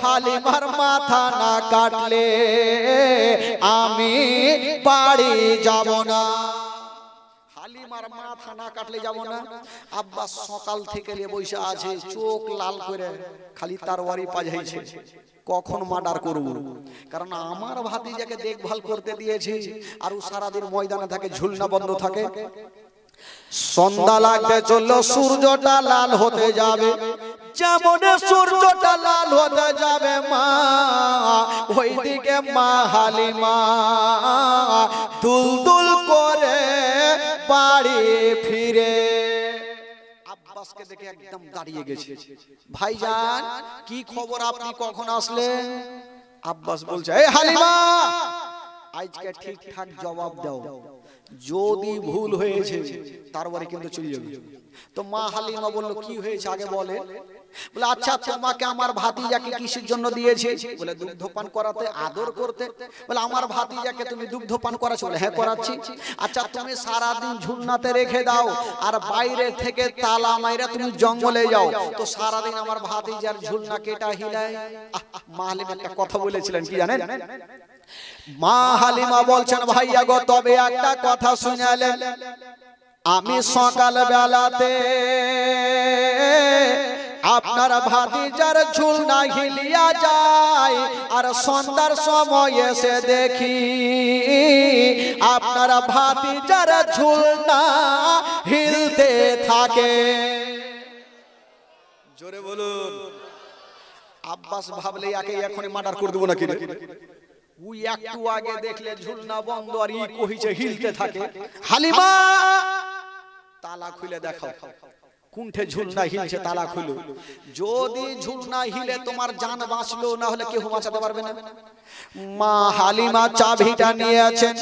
হালিমার মাথা না কাটলে আমি বাড়ি যাব না, হালিমার মাথা না কাটলে যাব না। আব্বাস সকাল থেকে বসে আছে, চোখ লাল করে খালি তারওয়ারি পাজাইছে, কখন মার্ডার করব, কারণ আমার ভাতিজাকে দেখভাল করতে দিয়েছি, আর ও সারাদিন ময়দানে থাকে, ঝুলনা বন্ধ থাকে। সন্ধ্যা লাগতে চললো, সূর্যটা লাল হতে যাবে, যেমন সূর্যটা লাল হতে যাবে মা, ওইদিকে মা হালিমা দুলদুল করে বাড়ি ফিরে। আব্বাসকে দেখে একদম দাঁড়িয়ে গেছে, ভাইজান কি খবর, আপনি কখন আসলেন? আব্বাস বলছে, এই হালিমা আজকে ঠিকঠাক জবাব দাও, যদি ভুল হয়েছে তারপরে কিন্তু চলে যাবে। তো মা হালিমা বলল, কি হয়েছে আগে বলে। বলে আচ্ছা তোমাকে আমার ভাতিজাকে কিসের জন্য দিয়েছে? বলে দুগ্ধপান করাতে, আদর করতে। বলে আমার ভাতিজাকে তুমি দুগ্ধপান করাছো? বলে হ্যাঁ করাচ্ছি। আচ্ছা তুমি সারাদিন ঝুলনাতে রেখে দাও, আর বাইরে থেকে তালা মাইরা তুমি জঙ্গলে যাও, তো সারাদিন আমার ভাতিজার ঝুলনা কেটা হিলায়। মা হালিমা একটা কথা বলেছিলেন, কি জানেন? মা হালিমা বলছেন, ভাইয়া গো তবে একটা কথা শুনালেন, আমি সকাল বেলাতে আপনার ভাতিজার ঝুলনা হিলিয়া যায়, আর সন্ধ্যার সময় এসে দেখি আপনার ভাতিজার ঝুলনা হিলতে থাকে। জোরে বলুন। আব্বাস ভাবলে একে এখনই মার্ডার করে দেবো নাকি, ওই একটু আগে দেখলে ঝুলনা বন্ধ আর ই কহিছে হিলতে থাকে। হালিমা তালা খুলে দেখো কোনঠে ঝুলনা হিলছে, তালা খুলো। যদি ঝুলনা হিলে তোমার জান বাঁচলো, না হলে কেউ বাঁচাতে পারবে না। মা হালিমা চাবিটা নিয়েছেন,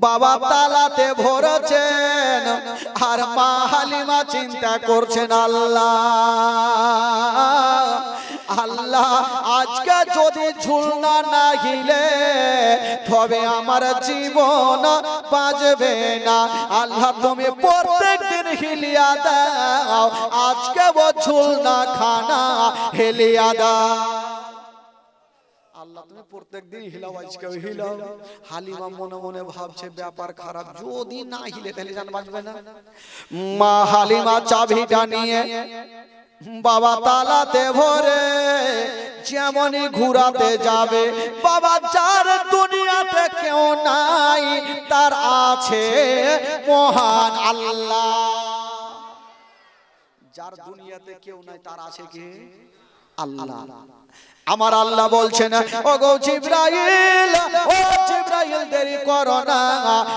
বাবা তালাতে ভরেছেন, আর মা হালিমা চিন্তা করছেন, আল্লাহ আল্লাহ আজকে যদি ঝুলনা না হিলে তবে আমার জীবন বাঁচবে না। আল্লাহ তুমি প্রত্যেক দিন হিলিয়া দাও, আজকে ও ঝুলনা খানা হিলিয়া দাও। আল্লাহ তুমি প্রত্যেকদিন হিলাও, আজকে হিলাও। হালিমা মনে মনে ভাবছে ব্যাপার খারাপ, যদি না হিলে তাহলে জান বাঁচবে না। মা হালিমা চাবিটা নিয়ে বাবা তালাতে ভরে যেমনই ঘুরাতে যাবে, বাবা যার দুনিয়াতে কেউ নাই তার আছে মহান আল্লাহ। যার দুনিয়াতে কেউ নাই তার আছে কে? আল্লাহ। আমার আল্লাহ বলছেন, ও গো জিবরাইল, ও জিবরাইল দেরি করো না,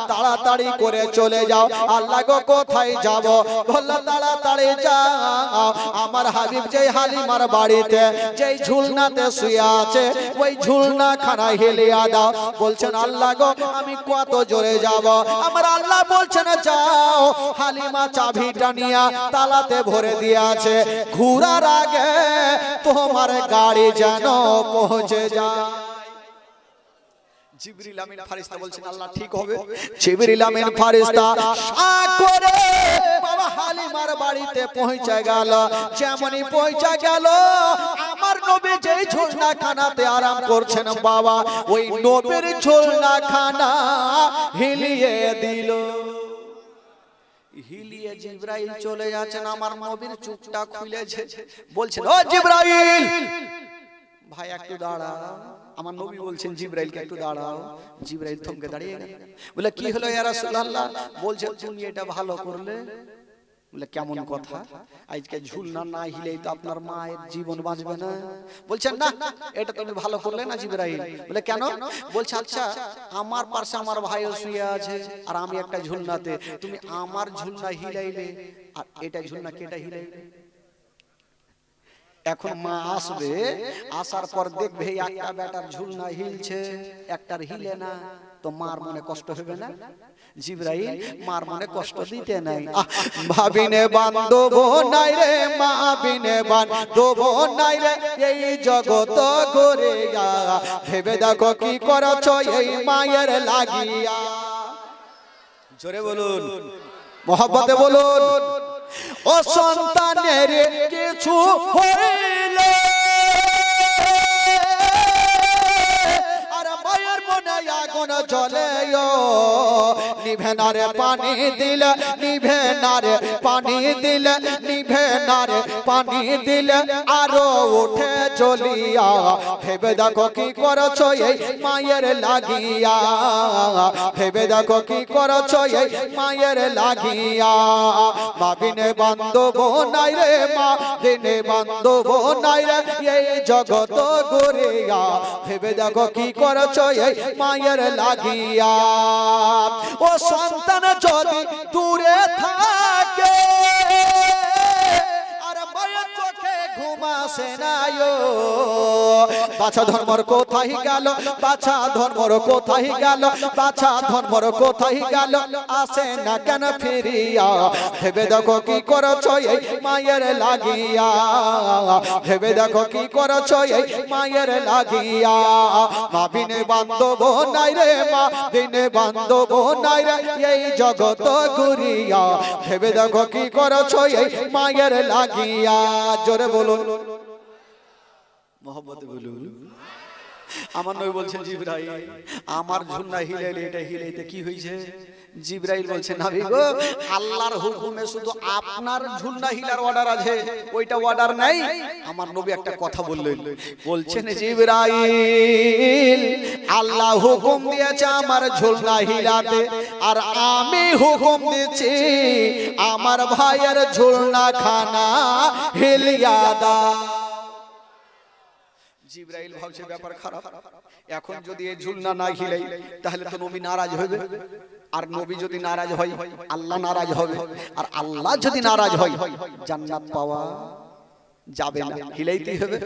তাড়াতাড়ি করে চলে যাও। আল্লাহ গো কোথায় যাব? বলল তাড়াতাড়ি যাও, আমার হাবিব যেই হালিমার বাড়িতে যেই ঝুলনাতে শুয়ে আছে ওই ঝুলনা খানা হেলিয়া দাও। বলছেন আল্লাহ গো আমি কত জোরে যাব? আমার আল্লাহ বলছেন যাও। হালিমা চাবিটা নিয়ে তালাতে ভরে দিয়েছে, ঘুরার আগে তোমার গাড়ি যেন পৌঁছে যায়। জিবরিল আমিন ফেরেশতা বলছেন আল্লাহ ঠিক হবে। জিবরিল আমিন ফেরেশতা করে বাবা হালিমার বাড়িতে পৌঁছে গেল। যেমনই পৌঁছে গেল আমার নবী যেই ঝুলনা খানাতে আরাম করছেন বাবা, ওই নবীর ঝুলনা খানা হিলিয়ে দিল। হিলিয়ে জিবরাইল চলে যাচ্ছেন, আমার নবীর চুপটা খুলেছে, বলছেন ও জিবরাইল, ভাই একটু দাঁড়াও। আমার নবী বলছেন জিবরাইলকে একটু দাঁড়াও। জিবরাইল থমকে দাঁড়িয়ে গেল, বলে কি হলো ইয়া রাসূলুল্লাহ? বলছে তুমি এটা ভালো করলে। বলে কেমন কথা? আজকে ঝুলনা না হিলেই তো আপনার মায়ের জীবন বাঁচবে না। বলছেন না, এটা তুমি ভালো করলে না জিবরাইল। বলে কেন? বলছে আচ্ছা আমার পাশে আমার ভাইও শুয়ে আছে আর আমি একটা ঝুলনাতে, তুমি আমার ঝুলনা হিলাইলে আর এটা ঝুলনা কেটা হিলাইলে? এখন মা আসবে, আসার পর দেখবে একটা বেটার ঝুলনা হিলছে একটার হিলে না, তো মার মনে কষ্ট হবে না? জিবরাইল মার মনে কষ্ট দিতে নাই। ভাবিনে বান্ধব নাই রে, মা বিনে বান্ধব নাই রে, এই জগত ঘুরে যা, ভেবে দেখো কি করছো এই মায়ের লাগিয়া। জোরে বলুন, মহব্বতে বলুন। ও সন্তানের কিছু হইলে আর মায়ের মনে আগুন জ্বলে, নিভে না রে পানি দিলে, নিভে না রে পানি দিলে, নিভে না রে পানি দিলে আরো উঠে চলিয়া, ভেবে দেখো কি করছো এই মায়ের লাগিয়া, ভেবে দেখো কি করছো এই মায়ের লাগিয়া। মা বিনে বান্ধব নাই রে, মা বিনে বান্ধব নাই রে, এই জগত ঘুরিয়া, ভেবে দেখো কি করছো এই মায়ের লাগিয়া। ও সন্তান যদি দূরে থাকে আর মায়ের চোখে ঘুম আসে না, বাছা ধর্মর কোথায় গেল, বাছা ধর্মর কোথায় গেল, বাছা ধর্মর কোথায় গেল, আসে না কেন ফিরিয়া, ভেবে দেখো কি করছো এই মায়ের লাগিয়া, ভেবে দেখো কি করছো এই মায়ের লাগিয়া। মা বিনে বান্ধব নাই রে, মা বিনে বান্ধব নাই রে, এই জগত ঘুরিয়া, ভেবে দেখো কি করছো এই মায়ের লাগিয়া। জোরে বলুন, মহব্বতে বলুন। আমার নবী বলছেন জিবরাইল আমার ঝুলনা হিলাইলে এটা হিলাইতে কি হইছে? জিবরাইল বলছেন নবী গো, আল্লাহর হুকুমে শুধু আপনার ঝুলনা হিলার অর্ডার আছে, ওইটা অর্ডার নাই। আমার নবী একটা কথা বললেন, বলছেন জিবরাইল আল্লাহ হুকুম দিয়েছে আমার ঝুলনা হিলাতে, আর আমি হুকুম দিচ্ছি আমার ভাইয়ের ঝুলনা খানা হিলিয়া দাও। জিবরাইল ভাবছে ব্যাপার খারাপ, এখন যদি এই ঝুলনা না হিলাই তাহলে তো নবী নারাজ হবে, আর নবী যদি নারাজ হয় আল্লাহ নারাজ হবে, আর আল্লাহ যদি নারাজ হয় জান্নাত পাওয়া যাবে না, হিলাইতেই হবে।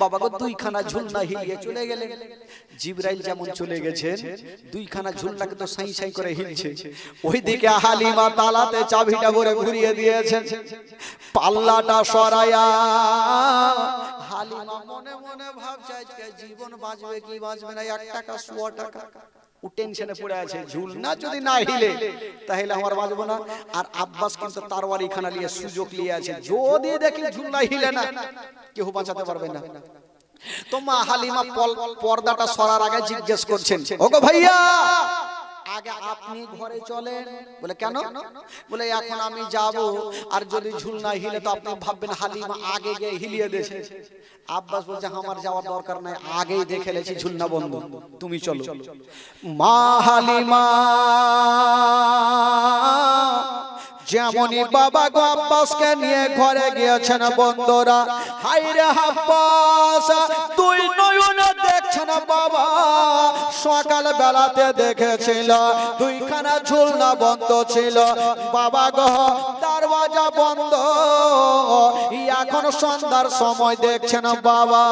বাবা গো দুইখানা ঝুলনা হিলিয়ে চলে গেলেন। জিবরাইল যেমন চলে গেছেন, দুইখানা ঝুলনাকে তো সাই সাই করে হিলছে। ওইদিকে হালিমা তালাতে চাবিটা ভরে ঘুরিয়ে দিয়েছেন, পাল্লাটা সরায়া হালিমা মনে মনে ভাবছে আজকে জীবন বাঁচবে কি বাঁচবে না, 1 টাকা 100 টাকা ও টেনশনে পড়ে আছে, ঝুলনা যদি না হিলে তাহলে আমার বাঁচবো না। আর আব্বাস কিন্তু তারওয়ারি খানা নিয়ে সুযোগ নিয়ে আছে, যদি দেখি ঝুলনা হিলে না কেউ বাঁচাতে পারবে না। তো মা হালিমা পর্দাটা সরার আগে জিজ্ঞেস করছেন, ওগো ভাইয়া আগে আপনি ঘরে চলেন। বলে কেন? বলে এখন আমি যাব, আর যদি ঝুলনা হিলে তো আপনি ভাববেন হালিমা আগে গিয়ে হিলিয়ে দিয়েছে। আব্বাস বলছে আমার যাওয়ার দরকার নাই, আগেই দেখে লেছি ঝুলনা বন্ধ, তুমি চলো। মা হালিমা যেমনই বাবা গো আব্বাসকে নিয়ে ঘরে গিয়েছেন বন্ধুরা, হাইরে আব্বাস তুই নয়নে দেখছেন বাবা, সকাল বেলাতে দেখেছিল দুইখানা ঝুলনা বন্ধ ছিল বাবা গো, দরওয়াজা বন্ধ। এখন সন্ধ্যার সময় দেখছেন বাবা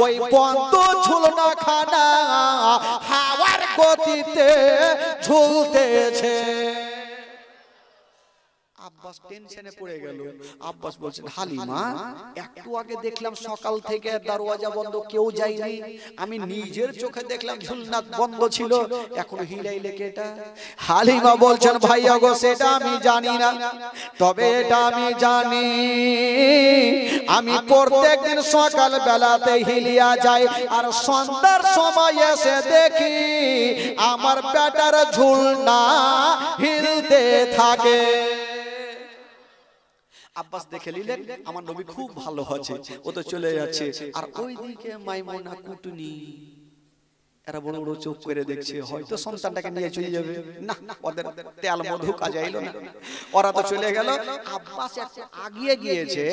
ওই বন্ধ ঝুলনা খানা হাওয়ার গতিতে ঝুলতেছে। আব্বাস টেনশনে পড়ে গেল। আব্বাস বলছেন, হালিমা একটু আগে দেখলাম সকাল থেকে দরওয়াজা বন্ধ, কেউ যায়নি, আমি নিজের চোখে দেখলাম ঝুলনাত বন্ধ ছিল, এখনো হিলাইলে কেটা? হালিমা বলছেন, ভাইয়া গো সেটা আমি জানি না, তবে এটা আমি জানি, আমি প্রত্যেকদিন সকাল বেলাতে হিলিয়া যাই আর সন্ধ্যার সময় এসে দেখি আমার বেটার ঝুলনা হিলতে থাকে। আব্বাস দেখে নিলেন আমার নবী খুব ভালো আছে, ও তো চলে যাচ্ছে। আর ওইদিকে মাইমুনা কুটনি এরা বড় বড় চোখ করে দেখছে, হয়তো সন্তানটাকে নিয়ে চলে যাবে। না, ওদের তেল মধু কাজে এলো না, ওরা তো চলে গেল। আব্বাস একটু আগিয়ে গিয়েছে,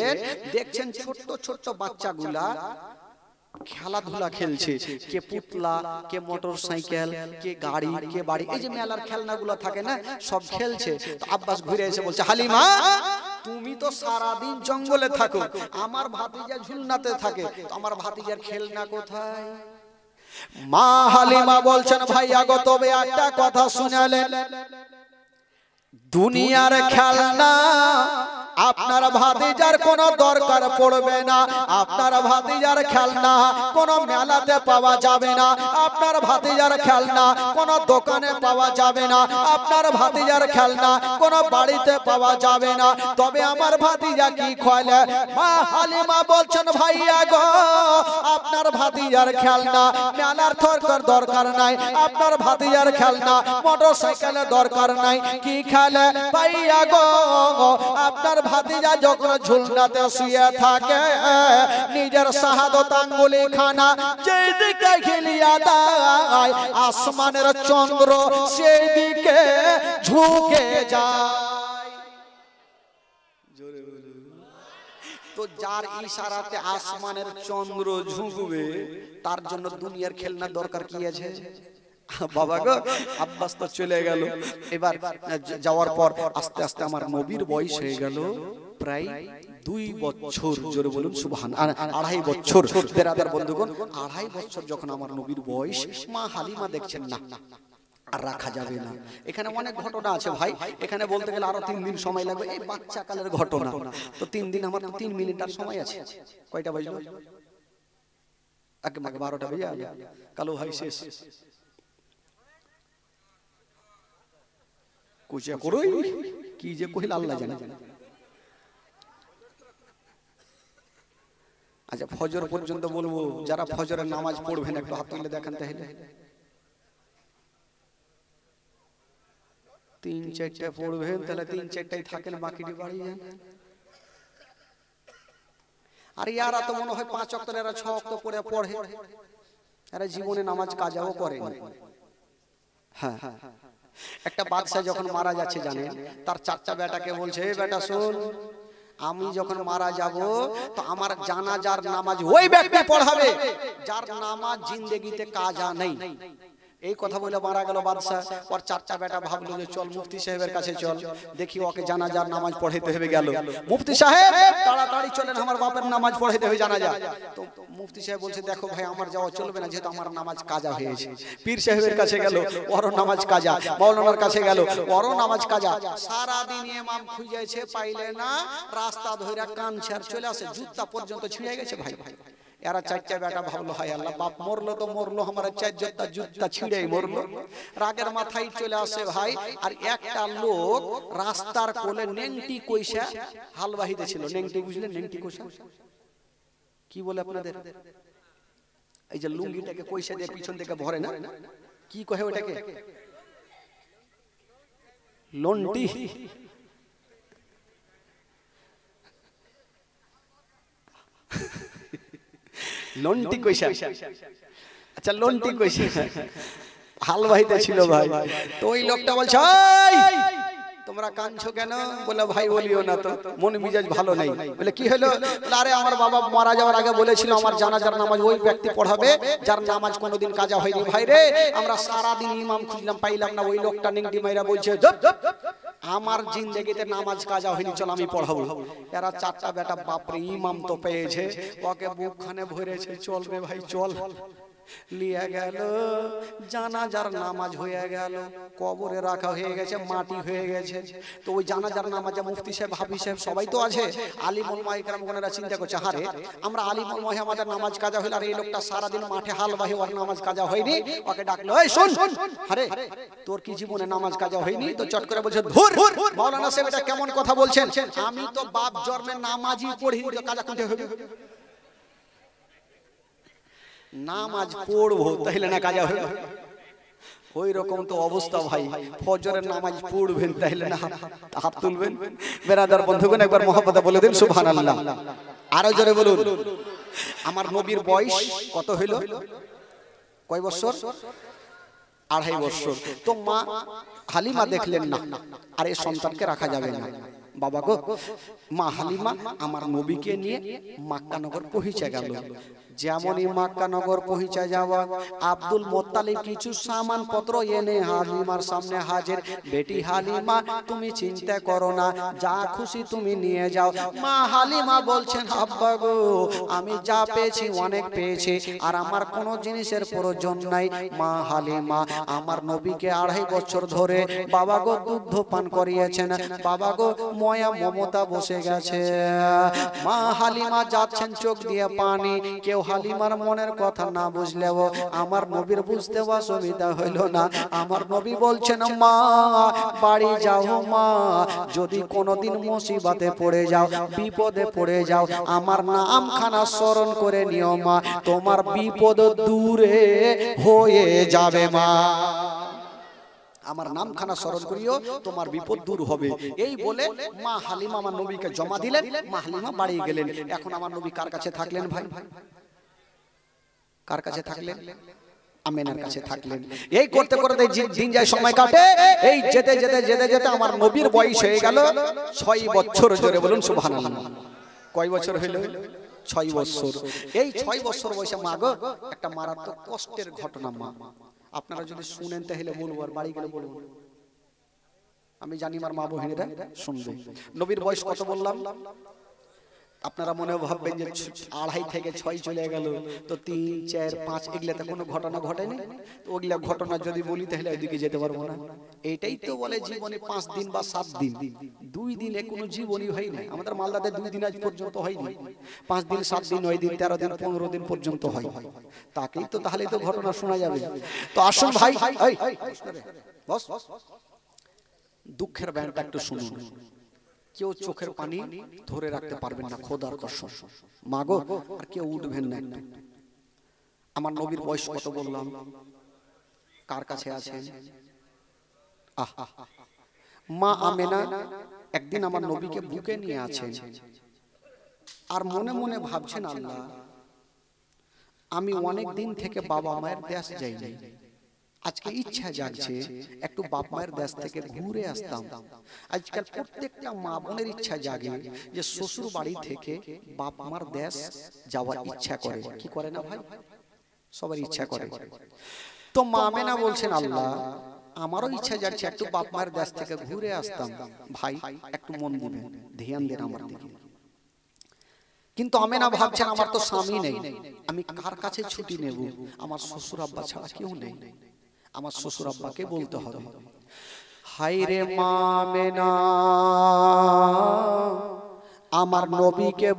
দেখছেন ছোট্ট ছোট্ট বাচ্চাগুলা খেলাধুলা খেলছে, কে পুতলা, কে মোটর সাইকেল, কে গাড়ি, কে বাড়ি, এই যে মেলার খেলনাগুলো থাকে না, সব খেলছে। তো আব্বাস ঘুরে এসে বলছে, হালিমা তুমি তো সারাদিন জঙ্গলে থাকো, আমার ভাতিজা ঝুলনাতে থাকে, আমার ভাতিজার খেলনা কোথায়? মা হালিমা বলছেন, ভাইয়া গো তবে একটা কথা শুনালেন, দুনিয়ার খেলনা আপনার ভাতিজার কোনো দরকার পড়বে না, আপনার ভাতিজার খেলনা কোনো মেলাতে পাওয়া যাবে না, আপনার ভাতিজার খেলনা কোনো দোকানে পাওয়া যাবে না, আপনার ভাতিজার খেলনা কোনো বাড়িতে পাওয়া যাবে না, তবে আমার ভাতিজা কি খোলে? মা হালিমা বলছেন, ভাইয়া গো আপনার ভাতিজার খেলনা মেলার দরকার নাই, আপনার ভাতিজার খেলনা মোটর সাইকেলের দরকার নাই, কি খেলে ভাইয়া গো? আপনার ভাতিজা যখন ঝুলনাতে শুয়ে থাকে, নিজের শাহাদত আঙ্গুলি খানা যেই দিকে খেলিয়া দেয়, আসমানের চন্দ্র সেই দিকে ঝুঁকে যায়। তো যার ইশারাতে আসমানের চন্দ্র ঝুঁকবে, তার জন্য দুনিয়ার খেলনার দরকার কি আছে? বাবা গো, আব্বাস তো চলে গেল। এবার যাওয়ার পর আস্তে আস্তে আমার নবীর বয়স হয়ে গেল প্রায় 2 বছর। জোরে বলুন সুবহান। 2.5 বছর। বেরাদার বন্ধুগণ, 2.5 বছর যখন আমার নবীর বয়স, মা হালিমা দেখছেন না আর রাখা যাবে না। এখানে অনেক ঘটনা আছে ভাই, এখানে বলতে গেলে আরো 3 দিন সময় লাগবে। এই বাচ্চা কালের ঘটনা তো 3 দিন, আমার 3 মিনিট আর সময় আছে। কয়টা বাজলো? আগে 12টা বেজে গেল। কালো ভাই শেষ কুচিয়া করই কি যে কহিল আল্লাহ জানে। আচ্ছা, ফজর পর্যন্ত বলবো, যারা ফজরের নামাজ পড়বেন একটু হাত তুলে দেখান তাহলে। 3-4টা পড়বেন, তাহলে 3-4টাই থাকেন, বাকিটি বাড়ি যান। আর ইয়ারা তো মনে হয় 5 ওয়াক্ত, এরা 6 ওয়াক্ত করে পড়ে, এরা জীবনে নামাজ কাজাও করে না। হ্যাঁ, একটা বাদশা যখন মারা যাচ্ছে জানেন, তার 4টা বেটাকে বলছে, এই বেটা শোন, আমি যখন মারা যাব তো আমার জানাজার নামাজ ওই ব্যক্তি পড়াবে যার নামাজ জিন্দেগিতে কাজা নেই। এই কথা বলে মারা গেল বাদশা। আর 4টা বেটা ভাবলো যে চল মুফতি সাহেবের কাছে চল, দেখি ওকে জানাজার নামাজ পড়াইতে হবে। গেল মুফতি সাহেব, তাড়াতাড়ি চলেন, আমার বাপের নামাজ পড়াইতে হবে জানাজা। তো মুফতি সাহেব বলছে, দেখো ভাই আমার যাওয়া চলবে না, যেহেতু আমার নামাজ কাজা হয়েছে। পীর সাহেবের কাছে গেল, ওরও নামাজ কাজা। মাওলানার কাছে গেল, ওরও নামাজ কাজা। সারা দিন ইমাম খুঁজেছে, পাইলে না, রাস্তা ধরে কানছে আর চলে আসে, জুতা পর্যন্ত ছিঁড়ে গেছে ভাই। এরা 4টা বেটা ভাবলো, হায় আল্লাহ, বাপ মরলো তো মরলো, আমার 4 জোড়া জুতা ছিঁড়েই মরলো। রাগের মাথায় চলে আসে ভাই। আর একটা লোক রাস্তার কোলে নেংটি কইসা হাল বাহিতে ছিল। নেংটি বুঝলেন? নেংটি কইসা কি বলে আপনাদের? এই যে লুঙ্গিটাকে কইসা দিয়ে পিছন থেকে ভরে না, কি কহে ওটাকে? লন্টি। লন্টি কইসা, আচ্ছা লন্টি কইসা হাল বাহিতে ছিল ভাই। তো ওই লোকটা বলছে, তোমরা কাঁদছো কেন? বলে ভাই বলিও না তো, মন মিজাজ ভালো নেই। বলে কি হলো? আরে আমার বাবা মারা যাওয়ার আগে বলেছিল আমার জানাজার নামাজ ওই ব্যক্তি পড়াবে যার নামাজ কোনোদিন কাজা হয়নি। ভাই রে, আমরা সারা দিন ইমাম খুঁজলাম, পাইলাম না। ওই লোকটা নেংটি মাইরা বলছে, আমার জিন্দেগিতে নামাজ কাজা হয়নি, চল আমি পড়াবো। এরা 4টা বেটা বাপরে, ইমাম তো পেয়েছে, ওকে বুকখানে ভরেছে, চল রে ভাই চল। লিয়ে গেল, জানাজার নামাজ হয়ে গেল, কবরে রাখা হয়ে গেছে, মাটি হয়ে গেছে। তো ওই জানাজার নামাজে মুফতি সাহেব, হাফিজ সাহেব সবাই তো আছে। আলিম উলামা ইকরাম গণেরা চিন্তা করছে, হারে আমরা আলিম উলামা আমাদের নামাজ কাজা হইল, আর এই লোকটা সারাদিন মাঠে হাল বাহে, ওর নামাজ কাজা হয়নি। ওকে ডাকলো, এই শোন, আরে তোর কি জীবনে নামাজ কাজা হয়নি? তো চট করে বলছে, ধুর মাওলানা সাহেব এটা কেমন কথা বলছেন? আমি তো বাপ জন্মে নামাজই পড়িনি, তো কাজা কোনটা হবে? নামাজ পড়বো তাইলে না কাজা হবে? ওই রকম তো অবস্থা ভাই, ফজরের নামাজ পড়বেন তাইলে না হাত তুলবেন। বেরাদার বন্ধুগণ একবার মহব্বতে বলে দিন সুবহানাল্লাহ। আরো জোরে বলুন। আমার নবীর বয়স কত হইল? কয় বছর? 2.5 বছর। তো মা হালিমা দেখলেন না, আর এই সন্তানকে রাখা যাবে না। বাবা গো, মা হালিমা আমার নবীকে নিয়ে মক্কা নগর পৌঁছে গেল। যেমনই মক্কা নগর পৌঁছে যাওয়া, আব্দুল মুত্তালিব কিছু সামান পত্র এনে হালিমার সামনে হাজির। বেটি হালিমা তুমি চিন্তা করো না, যা খুশি তুমি নিয়ে যাও। মা হালিমা বলছেন, আব্বা গো আমি যা পেয়েছি অনেক পেয়েছি, আর আমার কোনো জিনিসের প্রয়োজন নাই। মা হালিমা আমার নবীকে 2.5 বছর ধরে বাবা গো দুগ্ধ পান করিয়েছেন, বাবা গো ময়া মমতা বসে গেছে। মা হালিমা যাচ্ছেন চোখ দিয়ে পানি। কেউ হালিমার মনের কথা না বুঝলেও আমার নবীর বুঝতে অসুবিধা হইল না। আমার নবী বলছেন, মা বাড়ি যাও মা, যদি কোনোদিন মুসিবতে পড়ে যাও, বিপদে পড়ে যাও, আমার নামখানা স্মরণ করে নিও মা, তোমার বিপদ দূরে হয়ে যাবে মা। আমার নামখানা স্মরণ করিও, তোমার বিপদ দূর হবে। এই বলে মা হালিমা আমার নবীকে জমা দিলেন। মা হালিমা বাড়ি গেলেন। এখন আমার নবী কার কাছে থাকলেন ভাই? কার কাছে থাকলেন? আমেনার কাছে থাকলেন। এই করতে করতে দিন যায়, সময় কাটে। এই যেতে যেতে যেতে যেতে আমার নবীর বয়স হয়ে গেল 6 বছর। জোরে বলুন সুবহানাল্লাহ। কয় বছর হইল? 6 বছর। এই 6 বছর বয়সে মা গো একটা মারাত্মক কষ্টের ঘটনা মা, আপনারা যদি শুনেন তাহলে বলবো, আর বাড়ি গেলে বলবো। আমি জানি আমার মা বোনেরা শুনবে। নবীর বয়স কত বললাম? আপনারা মনে ভাববেন যে 2.5 থেকে 6 চলে গেল, তো 3, 4, 5 এগুলাতে কোনো ঘটনা ঘটেনি। তো ওগুলা ঘটনা যদি বলি তাহলে ওইদিকে যেতে পারবো না। এইটাই তো বলে জীবনে 5 দিন বা 7 দিন। 2 দিনে কোনো জীবনই হয় না। আমাদের মালদাতে 2 দিন আজ পর্যন্ত হয়নি। 5 দিন, 7 দিন, 9 দিন, 13 দিন, 15 দিন পর্যন্ত হয়। তাকেই তো তাহলেই তো ঘটনা শোনা যাবে। তো আসুন ভাই, বস দুঃখের ব্যাপারটা একটু শুনুন। কেউ চোখের পানি ধরে রাখতে পারবেন না, খোদার কসম। মাগো আর কেউ উঠবেন না। আমার নবীর বয়স কত বললাম? কার কাছে আছেন? মা আমেনা একদিন আমার নবীকে বুকে নিয়ে আছেন, আর মনে মনে ভাবছেন, আল্লাহ আমি অনেক দিন থেকে বাবা মায়ের দেশ যাইনি, আজকে ইচ্ছা জাগছে একটু বাপ মায়ের দেশ থেকে ঘুরে আসতাম। আজকাল প্রত্যেকটা মা বোনের ইচ্ছা জাগে যে শ্বশুর বাড়ি থেকে বাপ মার দেশ যাওয়ার ইচ্ছা করে। কি করে না ভাই? সবার ইচ্ছা করে। তো মা আমেনা বলছেন, আল্লাহ আমারও ইচ্ছা যাচ্ছে একটু বাপ মায়ের দেশ থেকে ঘুরে আসতাম। ভাই একটু মন দিবেন, ধ্যান দেন আমার দিকে। কিন্তু আমেনা ভাবছেন, আমার তো স্বামী নেই, আমি কার কাছে ছুটি নেব? আমার শ্বশুর আব্বা ছাড়া কেউ নেই, আমার শ্বশুর আব্বাকে বলতে হবে। হায় রে মা আমেনা, আমার নবীকে